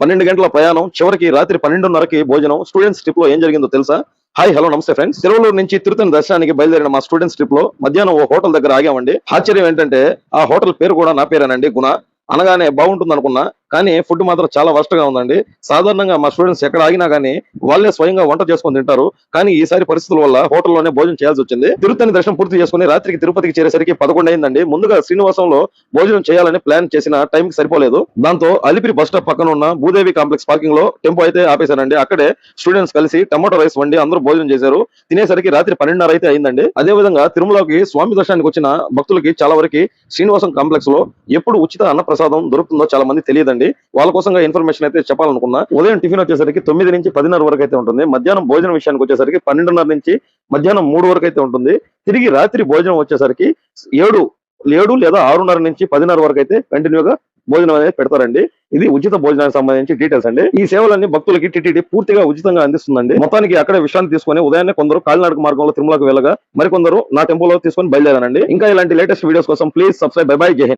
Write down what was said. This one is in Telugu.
12 గంటల ప్రయాణం, చివరికి రాత్రి 12:30కి భోజనం. స్టూడెంట్స్ ట్రిప్ లో ఏం జరిగిందో తెలుసా? హాయ్ హలో నమస్తే ఫ్రెండ్స్. తిరువల్లూరు నుంచి తిరుపతి దర్శనానికి బయలుదేరిన మా స్టూడెంట్స్ ట్రిప్ లో మధ్యాహ్నం ఓ హోటల్ దగ్గర ఆగామండి. ఆశ్చర్యం ఏంటంటే ఆ హోటల్ పేరు కూడా నా పేరేనండి, గుణ. అనగానే బాగుంటుంది అనుకున్నా, కానీ ఫుడ్ మాత్రం చాలా వర్స్ట్ గా ఉందండి. సాధారణంగా మా స్టూడెంట్స్ ఎక్కడ ఆగినా కానీ వాళ్ళే స్వయంగా వంట చేసుకొని తింటారు. కానీ ఈసారి పరిస్థితుల వల్ల హోటల్లోనే భోజనం చేయాల్సి వచ్చింది. తిరుపతిని దర్శనం పూర్తి చేసుకుని రాత్రికి తిరుపతికి చేరేసరికి 11 అయిందండి. ముందుగా శ్రీనివాసంలో భోజనం చేయాలని ప్లాన్ చేసిన టైంకి సరిపోలేదు. దాంతో అలిపిరి బస్ స్టాప్ పక్కన ఉన్న భూదేవి కాంప్లెక్స్ పార్కింగ్ లో టెంపో అయితే ఆపేశానండి. అక్కడే స్టూడెంట్స్ కలిసి టమాటో రైస్ వండి అందరూ భోజనం చేశారు. తినేసరికి రాత్రి 12:30 అయితే అయిందండి. అదే విధంగా తిరుమలకి స్వామి దర్శనానికి వచ్చిన భక్తులకి చాలా వరకు శ్రీనివాసం కాంప్లెక్స్ లో ఎప్పుడు ఉచిత అన్నప్రసాదం దొరుకుతుందో చాలా మంది తెలియదండి. వాళ్ళ కోసంగా ఇన్ఫర్మేషన్ అయితే చెప్పాలనుకున్నా. ఉదయం టిఫిన్ వచ్చేసరికి 9 నుంచి 10:30 వరకు అయితే ఉంటుంది. మధ్యాహ్నం భోజనం విషయానికి వచ్చేసరికి 12:30 నుంచి మధ్యాహ్నం 3 వరకు అయితే ఉంటుంది. తిరిగి రాత్రి భోజనం వచ్చేసరికి 7 లేదా 6:30 నుంచి 10:30 వరకు అయితే కంటిన్యూగా భోజనం అనేది పెడతారండి. ఇది ఉచిత భోజనానికి సంబంధించి డీటెయిల్స్ అండి. ఈ సేవలన్నీ భక్తులకి టిటిడి పూర్తిగా ఉచితంగా అందిస్తుందండి. మొత్తానికి అక్కడే విశ్రాంతి తీసుకుని ఉదయాన్నే కొందరు కాలినడక మార్గంలో తిరుమలకు వెళ్ళగా మరికొందరు నా టెంపోలో తీసుకొని బయలుదేరానండి. ఇంకా ఇలాంటి లేటెస్ట్ వీడియోస్ కోసం ప్లీజ్ సబ్స్క్రైబ్. బై బై, జై హింద్.